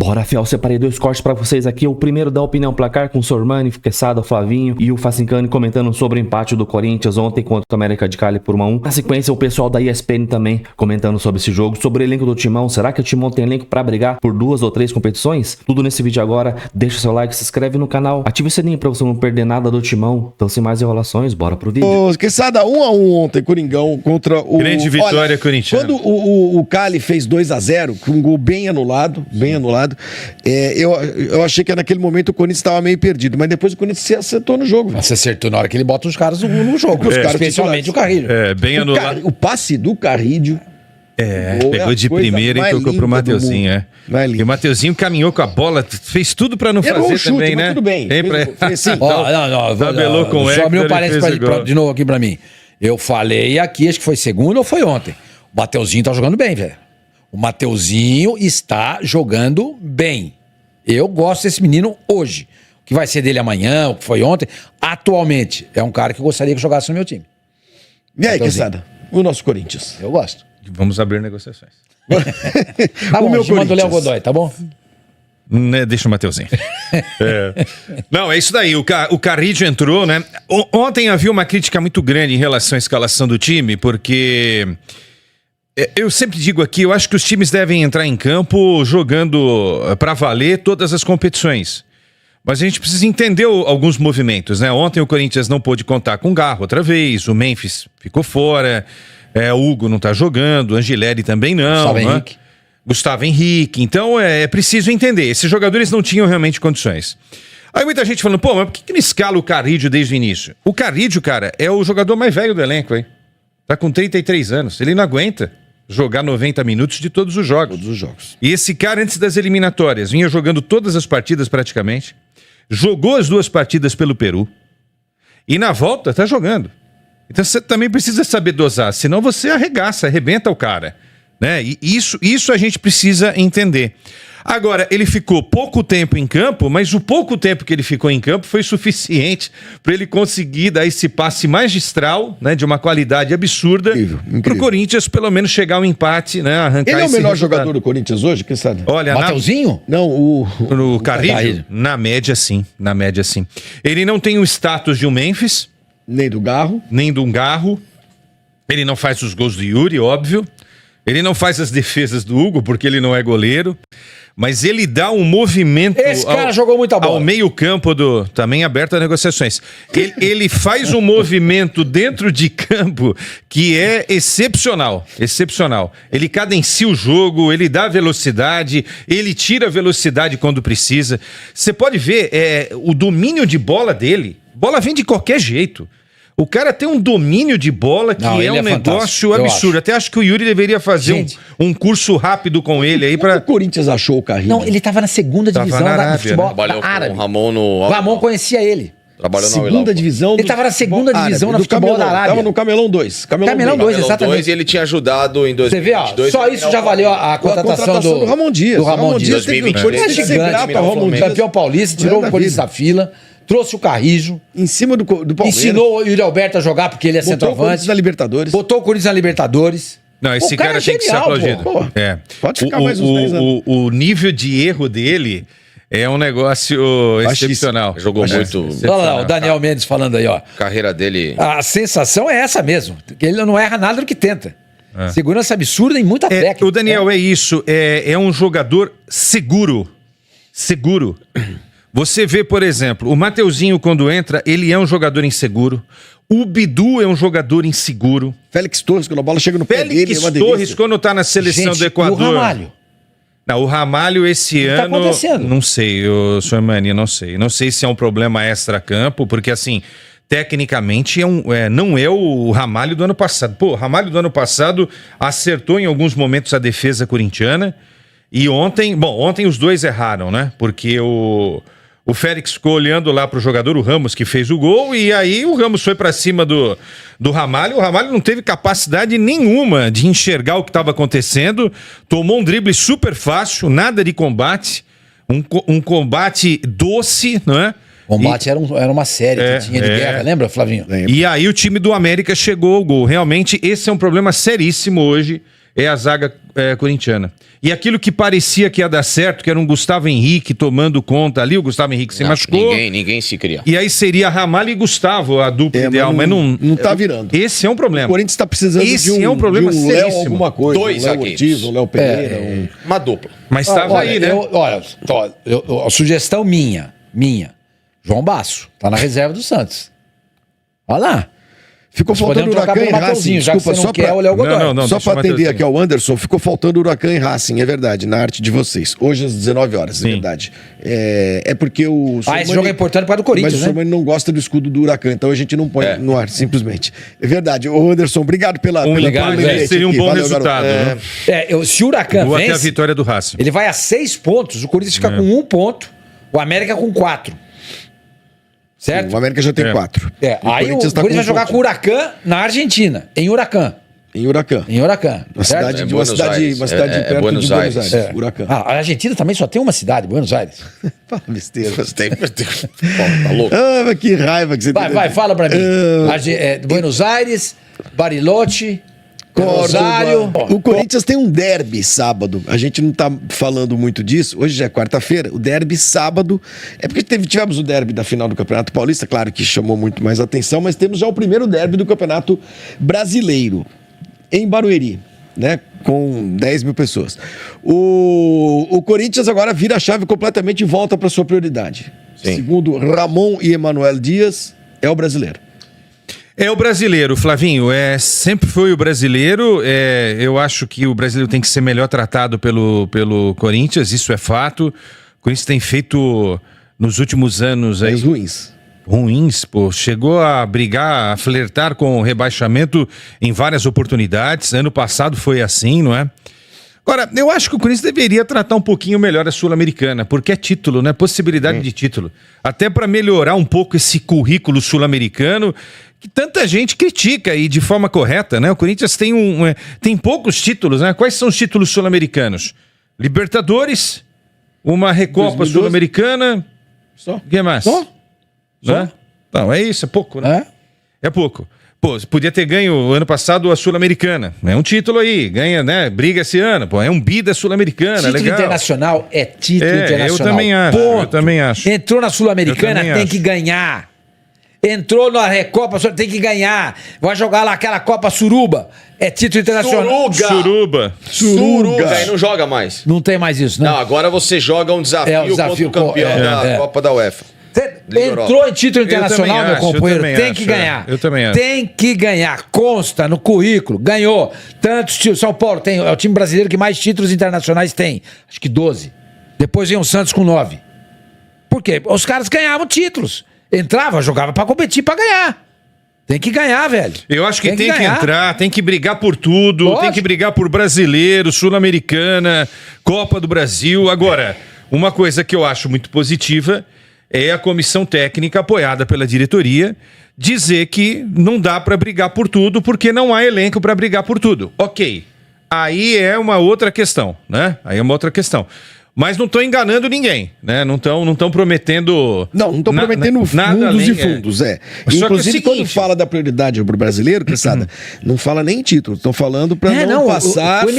Bora, Fiel, separei 2 cortes pra vocês aqui. O primeiro da opinião placar com o Sormani, Quesada, o Flavinho e o Facincani comentando sobre o empate do Corinthians ontem contra o América de Cali por 1-1. Na sequência, o pessoal da ESPN também comentando sobre esse jogo, sobre o elenco do Timão. Será que o Timão tem elenco pra brigar por 2 ou 3 competições? Tudo nesse vídeo agora. Deixa seu like, se inscreve no canal, ative o sininho pra você não perder nada do Timão. Então, sem mais enrolações, bora pro vídeo. Ô, Quesada, 1-1 ontem, Coringão contra o... Grande vitória corintiana. Quando o Cali fez 2-0, com um gol bem anulado, eu achei que naquele momento o Corinthians estava meio perdido, mas depois o Corinthians se acertou no jogo. Mas você acertou na hora que ele bota os caras no jogo, especialmente o Carrilho. Bem anulado. O passe do Carrilho... Pegou de primeira e tocou pro Mateuzinho, E o Mateuzinho caminhou com a bola, fez tudo pra não fazer chute, também, né? Tudo bem. Tabelou com o Hector. Só abriu um parênteses de novo aqui pra mim. Eu falei aqui, acho que foi segunda ou foi ontem. O Mateuzinho tá jogando bem, velho. O Mateuzinho está jogando bem. Eu gosto desse menino hoje. O que vai ser dele amanhã, o que foi ontem. Atualmente, é um cara que eu gostaria que jogasse no meu time. E aí, Quesada? O nosso Corinthians. Eu gosto. Vamos abrir negociações. Tá bom, manda o Léo Godoy, tá bom? Deixa o Mateuzinho. Não, é isso daí. O Carrillo entrou, né? Ontem havia uma crítica muito grande em relação à escalação do time, porque eu sempre digo aqui, eu acho que os times devem entrar em campo jogando pra valer todas as competições. Mas a gente precisa entender alguns movimentos, né? Ontem o Corinthians não pôde contar com o Garro outra vez, o Memphis ficou fora, o Hugo não tá jogando, o Angileri também não. Gustavo Henrique. Então é preciso entender. Esses jogadores não tinham realmente condições. Aí muita gente falando, mas por que não escala o Carrillo desde o início? O Carrillo, cara, é o jogador mais velho do elenco, hein? Tá com 33 anos. Ele não aguenta jogar 90 minutos de todos os jogos. Todos os jogos. E esse cara, antes das eliminatórias, vinha jogando todas as partidas praticamente. Jogou as 2 partidas pelo Peru. E na volta tá jogando. Então você também precisa saber dosar, senão você arrebenta o cara, né? E isso a gente precisa entender. Agora, ele ficou pouco tempo em campo, mas o pouco tempo que ele ficou em campo foi suficiente para ele conseguir dar esse passe magistral, né, de uma qualidade absurda, para o Corinthians pelo menos chegar ao empate, né, arrancar ele é o melhor resultado. Jogador do Corinthians hoje, quem sabe? Olha, Mateuzinho? Não, o Carrillo, na média sim. Ele não tem o status de um Memphis, nem do Garro. Ele não faz os gols do Yuri, óbvio. Ele não faz as defesas do Hugo, porque ele não é goleiro. Mas ele dá um movimento... Esse cara jogou muita bola. Ao meio campo do... Também aberto a negociações. Ele faz um movimento dentro de campo que é excepcional. Excepcional. Ele cadencia o jogo, ele dá velocidade, ele tira a velocidade quando precisa. Você pode ver o domínio de bola dele. Bola vem de qualquer jeito. O cara tem um domínio de bola que é um negócio absurdo. Até acho que o Yuri deveria fazer um curso rápido com ele aí para. O Corinthians achou o Carrilho? Não, ele tava na segunda divisão do futebol árabe. O Ramon no... O Ramon conhecia ele. Trabalhou na segunda divisão. Ele tava na segunda divisão no futebol da Arábia. Tava no Camelão 2. Camelão 2, exatamente. E ele tinha ajudado em 2022. Você vê, só isso já valeu a contratação do Ramon Dias. Do Ramon Dias. 2023. É gigante, campeão paulista, tirou o Corinthians da fila. Trouxe o Carrillo. Em cima do Palmeiras. Ensinou o Yuri Alberto a jogar porque ele é centroavante. Botou o Corinthians na Libertadores. Botou o Corinthians na Libertadores. Não, esse cara tem que ser aplaudido. Pode ficar mais uns 10 anos. O nível de erro dele é um negócio excepcional. Jogou muito. Olha lá, o Daniel Mendes falando aí, ó. A carreira dele... A sensação é essa mesmo. Que ele não erra nada do que tenta. Segurança absurda e muita técnica. O Daniel é isso. É um jogador seguro. Seguro. Você vê, por exemplo, o Mateuzinho quando entra, ele é um jogador inseguro. O Bidu é um jogador inseguro. Félix Torres, quando a bola chega no pé dele, Félix Torres, quando tá na seleção do Equador... E o Ramalho? Não, o Ramalho esse ano... Tá acontecendo? Não sei, senhor Mani, não sei. Não sei se é um problema extra-campo, porque assim, tecnicamente não é o Ramalho do ano passado. Pô, o Ramalho do ano passado acertou em alguns momentos a defesa corintiana. E ontem os dois erraram, né? Porque o Félix ficou olhando lá pro jogador, o Ramos, que fez o gol, e aí o Ramos foi pra cima do Ramalho. O Ramalho não teve capacidade nenhuma de enxergar o que estava acontecendo, tomou um drible super fácil, nada de combate, um combate doce, não é? O combate era uma série que tinha de guerra, lembra, Flavinho? E aí o time do América chegou ao gol. Realmente, esse é um problema seríssimo hoje. É a zaga corintiana. E aquilo que parecia que ia dar certo, que era um Gustavo Henrique tomando conta ali, o Gustavo Henrique se machucou. Ninguém se cria. E aí seria Ramalho e Gustavo a dupla ideal, mas não tá virando. Esse é um problema. O Corinthians tá precisando Esse é um problema de um Léo seríssimo. alguma coisa. Dois um Léo zagueiros. Ortiz, um Léo Pereira. Uma dupla. Mas estava aí, né? A sugestão minha. João Basso, tá na reserva do Santos. Olha lá. Ficou faltando Podemos trocar Huracan e pelo Racing. Mateuzinho, já que Desculpa, você só não quer pra... o Léo Godoy. Não, Só deixa para o atender Matheus aqui ao Anderson, ficou faltando Huracan e Racing, é verdade, na arte de vocês. Hoje às 19 horas, é verdade. É porque o... Esse jogo é importante para o Corinthians, mas né? o Sormani não gosta do escudo do Huracan, então a gente não põe no ar, simplesmente. É verdade. Ô Anderson, obrigado pela Obrigado, seria um bom resultado. Né? Se o Huracan Boa até a vence, vitória do Racing. ele vai a 6 pontos, o Corinthians fica com 1 ponto, o América com 4. Certo? O América já tem 4. Aí o Corinthians vai jogar com o Huracan na Argentina, em Huracan. Em Huracan. Uma cidade, É uma Buenos cidade Aires. perto de Buenos Aires. Huracan. A Argentina também só tem uma cidade, Buenos Aires. Fala besteira. Tá louco. Ah, mas que raiva que você tem. Vai, fala pra mim. Buenos Aires, Bariloche, Rosário. O Corinthians tem um derby sábado. A gente não tá falando muito disso. Hoje já é quarta-feira. O derby sábado. É porque tivemos o derby da final do Campeonato Paulista, claro que chamou muito mais atenção, mas temos já o primeiro derby do Campeonato Brasileiro, em Barueri, né? Com 10 mil pessoas. O Corinthians agora vira a chave completamente e volta para sua prioridade. Sim. Segundo Ramon e Emanuel Dias, é o brasileiro. É o brasileiro, Flavinho. Sempre foi o brasileiro. Eu acho que o brasileiro tem que ser melhor tratado pelo Corinthians, isso é fato. O Corinthians tem feito nos últimos anos aí. Mas ruins, pô. Chegou a brigar, a flertar com o rebaixamento em várias oportunidades. Ano passado foi assim, não é? Agora, eu acho que o Corinthians deveria tratar um pouquinho melhor a Sul-Americana, porque é título, né? Possibilidade de título. Até para melhorar um pouco esse currículo sul-americano que tanta gente critica e de forma correta, né? O Corinthians tem poucos títulos, né? Quais são os títulos sul-americanos? Libertadores, uma Recopa 2012. Sul-Americana. Só. O que mais? Só? Né? Não, é isso, é pouco, né? É? É pouco. Pô, você podia ter ganho ano passado a Sul-Americana. É um título aí, ganha, né? Briga esse ano, pô. É um bi da Sul-Americana, Título legal. internacional é título internacional. Eu também acho, Ponto. eu também acho. Entrou na Eu Sul-Americana, também tem acho. que ganhar. Entrou na Recopa, tem que ganhar. Vai jogar lá aquela Copa Suruba. É título internacional. Suruga. E não joga mais. Não tem mais isso, né? Não, agora você joga um desafio, contra o campeão da Copa da UEFA. Entrou em título internacional, também meu acho, companheiro, eu também tem acho, que ganhar. eu também acho. Tem que ganhar. Consta no currículo. Ganhou. Tantos títulos. São Paulo é o time brasileiro que mais títulos internacionais tem. Acho que 12. Depois vem o Santos com 9. Por quê? Os caras ganhavam títulos. Entrava, jogava pra competir, pra ganhar. Tem que ganhar, velho. Eu acho que tem que ganhar. entrar, tem que brigar por tudo, Lógico. tem que brigar por brasileiro, Sul-Americana, Copa do Brasil. Agora, uma coisa que eu acho muito positiva é a comissão técnica apoiada pela diretoria dizer que não dá pra brigar por tudo porque não há elenco pra brigar por tudo. Ok, aí é uma outra questão, né? Aí é uma outra questão. Mas não estão enganando ninguém, né? Não estão prometendo... Não estão prometendo nada fundos além, e fundos, Mas só que Inclusive, é o seguinte, quando fala da prioridade pro brasileiro, Cressada, não fala nem título, estão falando para não passar... O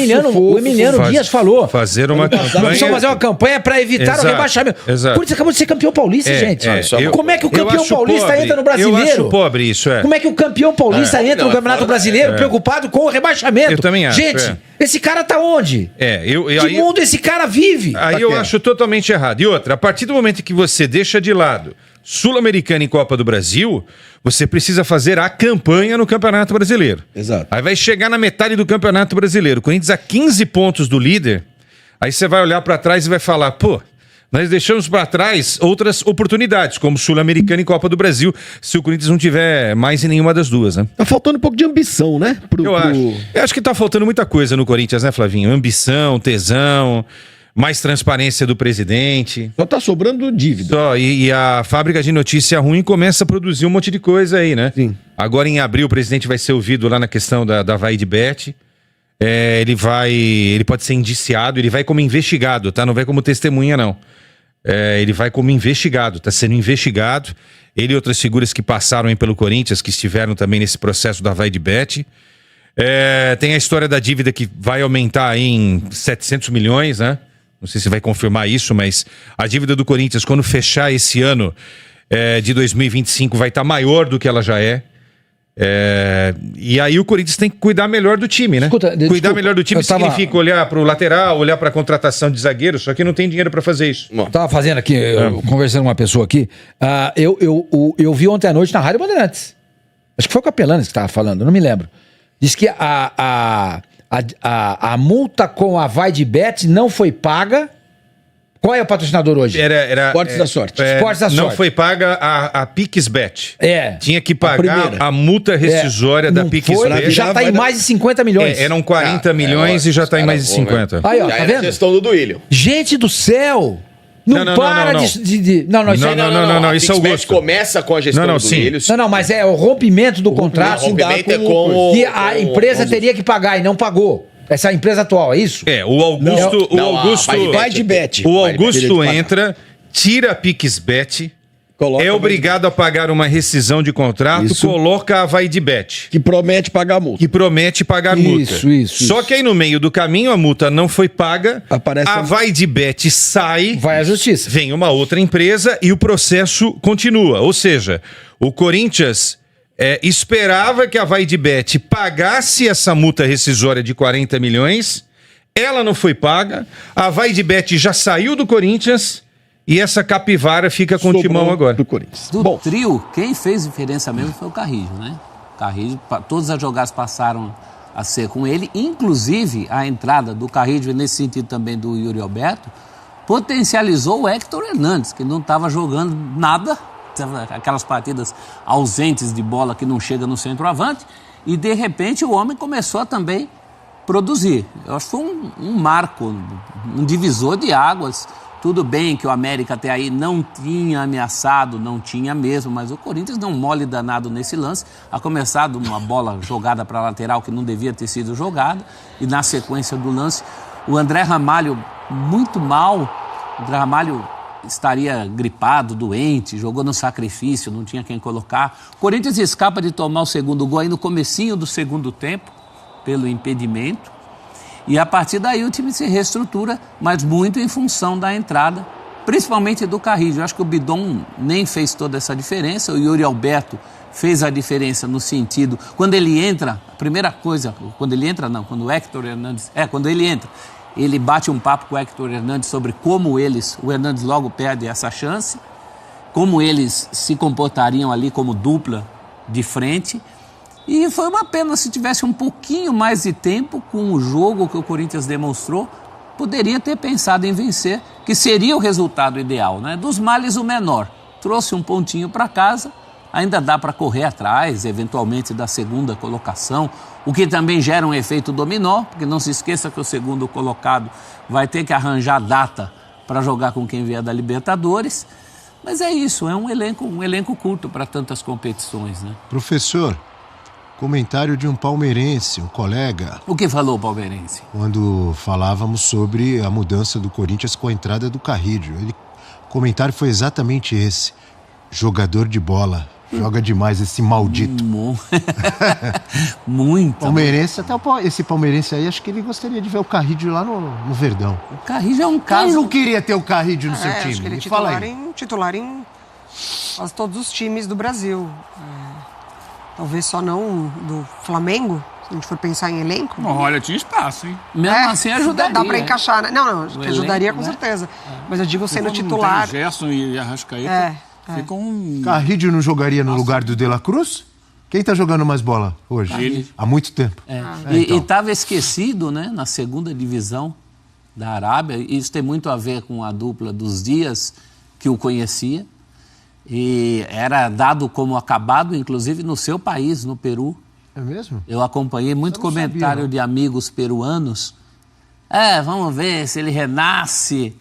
Emiliano Dias falou. Fazer uma Nós campanha... precisamos fazer uma campanha para evitar Exato, o rebaixamento. exato. O Corinthians acabou de ser campeão paulista, gente. Como é que o Eu campeão acho paulista pobre. entra no brasileiro? Eu acho pobre isso, Como é que o campeão paulista entra no Campeonato Brasileiro preocupado com o rebaixamento? Eu também acho, Gente, esse cara tá onde? Que mundo esse cara vive? Aí eu acho totalmente errado. E outra, a partir do momento que você deixa de lado Sul-Americana e Copa do Brasil, você precisa fazer a campanha no Campeonato Brasileiro. Exato. Aí vai chegar na metade do Campeonato Brasileiro. O Corinthians a 15 pontos do líder, aí você vai olhar pra trás e vai falar, pô, nós deixamos pra trás outras oportunidades, como Sul-Americana e Copa do Brasil, se o Corinthians não tiver mais em nenhuma das duas, né? Tá faltando um pouco de ambição, né? Eu acho que tá faltando muita coisa no Corinthians, né, Flavinho? Ambição, tesão, mais transparência do presidente. Só tá sobrando dívida. E a fábrica de notícia ruim começa a produzir um monte de coisa aí, né? Sim. Agora em abril o presidente vai ser ouvido lá na questão da Vai de Bet. Ele pode ser indiciado, ele vai como investigado, tá? Não vai como testemunha, não. Ele vai como investigado, tá sendo investigado. Ele e outras figuras que passaram aí pelo Corinthians, que estiveram também nesse processo da Vai de Bet. Tem a história da dívida que vai aumentar aí em 700 milhões, né? Não sei se vai confirmar isso, mas a dívida do Corinthians, quando fechar esse ano de 2025, vai estar maior do que ela já é. E aí o Corinthians tem que cuidar melhor do time, né? Cuidar melhor do time significa olhar para o lateral, olhar para a contratação de zagueiro, só que não tem dinheiro para fazer isso. Eu tava fazendo aqui, conversando com uma pessoa aqui, eu vi ontem à noite na Rádio Bandeirantes. Acho que foi o Capelanes que estava falando, não me lembro. Diz que a multa com a Vai de Bet não foi paga. Qual é o patrocinador hoje? Era Esportes da Sorte. Esportes da Sorte. Não foi paga a PixBet. Tinha que pagar a multa rescisória da PixBet. Já está em mais de 50 milhões. Eram 40 milhões e já está em mais de 50. Aí, ó, tá vendo? A gestão do Duílio. Gente do céu! Não, isso é o gosto. Começa com a gestão do Duílio. Não, mas é o rompimento do contrato. O rompimento é com que a empresa teria que pagar e não pagou. Essa é a empresa atual, é isso? O Augusto Vai de Bet. O Augusto entra, tira a PixBet, é obrigado a pagar uma rescisão de contrato, coloca a Vai de Bet. Que promete pagar a multa. Isso. Só que aí no meio do caminho a multa não foi paga, a Vai de Bet sai, vai à justiça. Vem uma outra empresa e o processo continua. Ou seja, o Corinthians esperava que a Vai de Bet pagasse essa multa rescisória de 40 milhões, ela não foi paga, a Vai de Bet já saiu do Corinthians e essa capivara fica com o timão agora. Do trio, quem fez diferença mesmo foi o Carrillo, né? Carrillo, todas as jogadas passaram a ser com ele, inclusive a entrada do Carrillo, nesse sentido também do Yuri Alberto, potencializou o Héctor Hernandes, que não estava jogando nada, aquelas partidas ausentes de bola que não chega no centroavante, e de repente o homem começou a também produzir. Eu acho que foi um marco, um divisor de águas. Tudo bem que o América até aí não tinha ameaçado, não tinha mesmo, mas o Corinthians deu um mole danado nesse lance, a começar de uma bola jogada para a lateral que não devia ter sido jogada, e na sequência do lance, o André Ramalho muito mal, o André Ramalho estaria gripado, doente, jogou no sacrifício, não tinha quem colocar. O Corinthians escapa de tomar o segundo gol aí no comecinho do segundo tempo, pelo impedimento. E a partir daí o time se reestrutura, mas muito em função da entrada, principalmente do Carrillo. Eu acho que o Bidon nem fez toda essa diferença, o Yuri Alberto fez a diferença no sentido... Quando ele entra, a primeira coisa... Quando o Héctor Hernandes... quando ele entra... Ele bate um papo com o Héctor Hernandes sobre como o Hernandes logo perde essa chance, como eles se comportariam ali como dupla de frente. E foi uma pena, se tivesse um pouquinho mais de tempo com o jogo que o Corinthians demonstrou, poderia ter pensado em vencer, que seria o resultado ideal, né? Dos males o menor. Trouxe um pontinho para casa, ainda dá para correr atrás, eventualmente, da segunda colocação, o que também gera um efeito dominó, porque não se esqueça que o segundo colocado vai ter que arranjar data para jogar com quem vier da Libertadores. Mas é isso, é um elenco curto para tantas competições, né? Professor, comentário de um palmeirense, um colega. O que falou o palmeirense? Quando falávamos sobre a mudança do Corinthians com a entrada do Carrillo. O comentário foi exatamente esse. Jogador de bola. Joga demais esse maldito. Muito. Palmeirense, até esse palmeirense aí, acho que ele gostaria de ver o Carrillo lá no Verdão. O Carrillo é um caso... Quem não queria ter o Carrillo no seu time? Acho que ele é titular em quase todos os times do Brasil. Talvez só não do Flamengo, se a gente for pensar em elenco. Olha, tinha espaço, hein? Mesmo assim ajudaria. Dá pra encaixar, né? Não, ajudaria com certeza. Mas eu digo sendo titular... Gerson e Arrascaeta... Carrillo não jogaria no lugar do De La Cruz? Quem tá jogando mais bola hoje? Ele. Há muito tempo. E estava esquecido, né, na segunda divisão da Arábia. Isso tem muito a ver com a dupla dos Dias, que o conhecia. E era dado como acabado, inclusive, no seu país, no Peru. É mesmo? Eu acompanhei muito comentário de amigos peruanos. Vamos ver se ele renasce.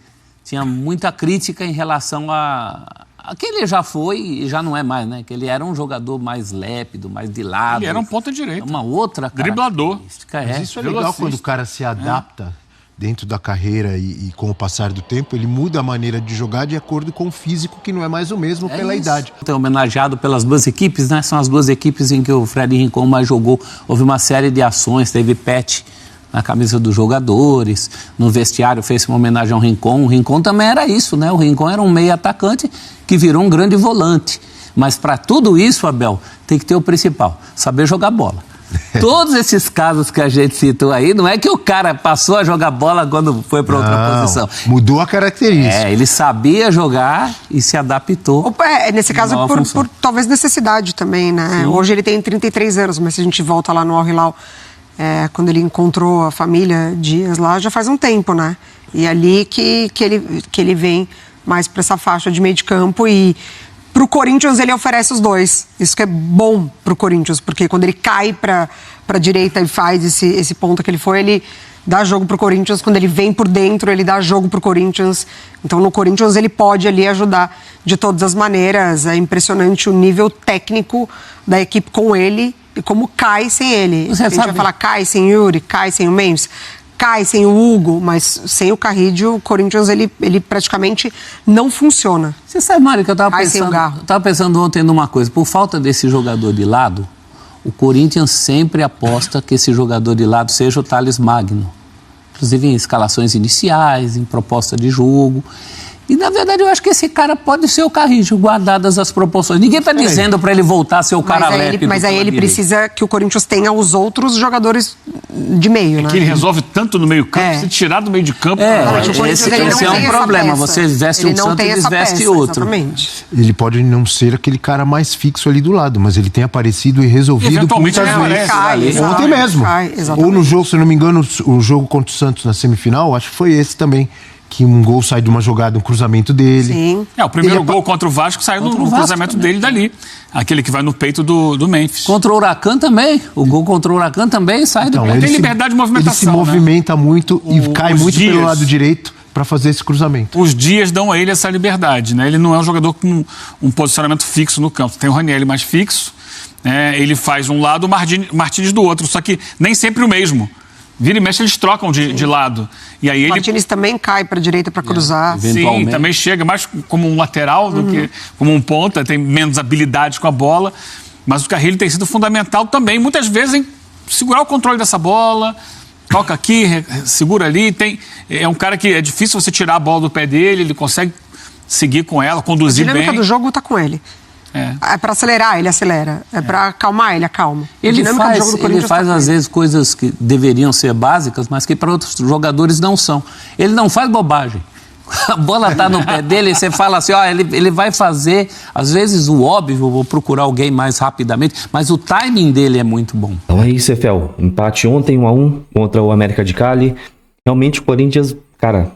Tinha muita crítica em relação a que ele já foi e já não é mais, né? Que ele era um jogador mais lépido, mais de lado. Ele era um ponta-direita. Uma outra driblador. Mas isso é legal quando o cara se adapta dentro da carreira e com o passar do tempo, ele muda a maneira de jogar de acordo com o físico, que não é mais o mesmo pela idade. Tem homenageado pelas duas equipes, né? São as duas equipes em que o Fred Rincon mais jogou. Houve uma série de ações, teve pet na camisa dos jogadores, no vestiário fez uma homenagem ao Rincon. O Rincon também era isso, né? O Rincon era um meio atacante que virou um grande volante. Mas para tudo isso, Abel, tem que ter o principal, saber jogar bola. Todos esses casos que a gente citou aí, não é que o cara passou a jogar bola quando foi para outra posição. Mudou a característica. Ele sabia jogar e se adaptou. Nesse caso, por talvez necessidade também, né? Sim. Hoje ele tem 33 anos, mas se a gente volta lá no Al Hilal, quando ele encontrou a família Dias lá, já faz um tempo, né? E é ali que ele vem mais para essa faixa de meio de campo e... Pro Corinthians, ele oferece os dois. Isso que é bom pro Corinthians, porque quando ele cai pra direita e faz esse ponto que ele foi, ele dá jogo pro Corinthians. Quando ele vem por dentro, ele dá jogo pro Corinthians. Então, no Corinthians, ele pode ali ajudar de todas as maneiras. É impressionante o nível técnico da equipe com ele e como cai sem ele. A gente vai falar cai sem Yuri, cai sem o Memphis, cai sem o Hugo, mas sem o Carrillo, o Corinthians ele praticamente não funciona. Você sabe, Mário, que eu estava pensando ontem numa coisa. Por falta desse jogador de lado, o Corinthians sempre aposta que esse jogador de lado seja o Thales Magno. Inclusive em escalações iniciais, em proposta de jogo. E, na verdade, eu acho que esse cara pode ser o Carrillo, guardadas as proporções. Ninguém está dizendo para ele voltar a ser o cara leve. Mas aí ele precisa que o Corinthians tenha os outros jogadores de meio, né? Que ele resolve tanto no meio campo, se tirar do meio de campo... Esse é um problema. Você veste um santo e desveste outro. Exatamente. Ele pode não ser aquele cara mais fixo ali do lado, mas ele tem aparecido e resolvido muitas vezes. Ontem mesmo. Ou no jogo, se eu não me engano, o jogo contra o Santos na semifinal, acho que foi esse também. Que um gol sai de uma jogada, um cruzamento dele. Sim. O primeiro gol contra o Vasco saiu no cruzamento dele dali. Aquele que vai no peito do Memphis. Contra o Huracan também. O gol contra o Huracan também sai do peito. Tem liberdade de movimentação. Ele se movimenta muito e cai muito pelo lado direito para fazer esse cruzamento. Os Dias dão a ele essa liberdade, né? Ele não é um jogador com um posicionamento fixo no campo. Tem o Ranieri mais fixo, ele faz um lado, o Martínez do outro. Só que nem sempre o mesmo. Vira e mexe, eles trocam de lado. E aí o Martínez também cai para a direita para cruzar. Sim, também chega mais como um lateral do que como um ponta, tem menos habilidade com a bola. Mas o Carrillo tem sido fundamental também, muitas vezes, em segurar o controle dessa bola, toca aqui, segura ali. É um cara que é difícil você tirar a bola do pé dele, ele consegue seguir com ela, conduzir bem. A dinâmica do jogo está com ele. É para acelerar, ele acelera. É para acalmar, ele acalma. Ele faz às vezes coisas que deveriam ser básicas, mas que para outros jogadores não são. Ele não faz bobagem. A bola está no pé dele e você fala assim, ele vai fazer, às vezes o óbvio, vou procurar alguém mais rapidamente, mas o timing dele é muito bom. Então é isso, Efel. Empate ontem 1-1 contra o América de Cali. Realmente o Corinthians, cara,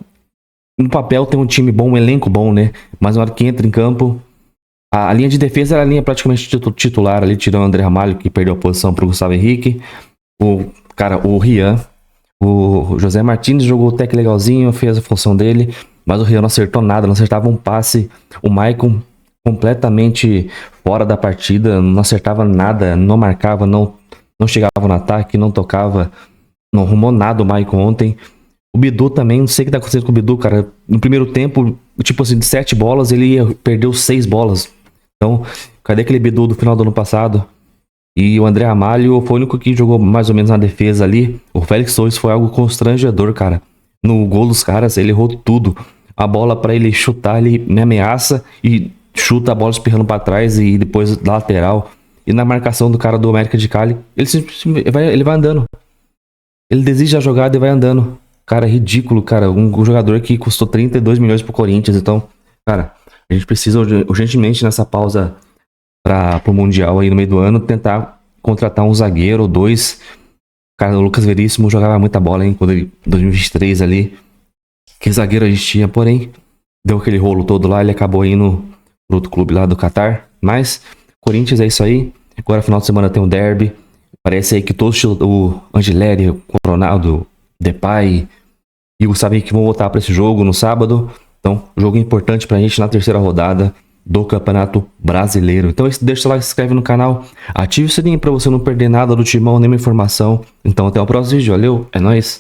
no papel tem um time bom, um elenco bom, né? Mas na hora que entra em campo, a linha de defesa era a linha praticamente titular ali, tirando o André Ramalho, que perdeu a posição para o Gustavo Henrique. O Rian, o José Martins jogou até que legalzinho, fez a função dele, mas o Rian não acertou nada, não acertava um passe. O Maicon completamente fora da partida, não acertava nada, não marcava, não chegava no ataque, não tocava, não arrumou nada o Maicon ontem. O Bidu também, não sei o que tá acontecendo com o Bidu, cara. No primeiro tempo, tipo assim, de 7 bolas, ele perdeu 6 bolas. Então, cadê aquele Bidu do final do ano passado? E o André Ramalho foi o único que jogou mais ou menos na defesa ali. O Félix Torres foi algo constrangedor, cara. No gol dos caras, ele errou tudo. A bola pra ele chutar, ele me ameaça e chuta a bola espirrando pra trás e depois da lateral. E na marcação do cara do América de Cali, ele vai andando. Ele desiste da jogada e vai andando. Cara, é ridículo, cara. Um jogador que custou 32 milhões pro Corinthians. Então, cara, a gente precisa urgentemente nessa pausa pro Mundial aí no meio do ano tentar contratar um zagueiro ou 2. Cara, o Lucas Veríssimo jogava muita bola, hein? Quando ele, 2023 ali. Que zagueiro a gente tinha, porém, deu aquele rolo todo lá. Ele acabou indo pro outro clube lá do Catar. Mas, Corinthians é isso aí. Agora, final de semana tem um derby. Parece aí que todos, o Angileri, o Ronaldo, Depay e o Gustavo Henrique vão voltar para esse jogo no sábado. Então, jogo importante pra gente na terceira rodada do Campeonato Brasileiro. Então, deixa o like, se inscreve no canal, ative o sininho pra você não perder nada do Timão, nenhuma informação. Então, até o próximo vídeo. Valeu, é nóis!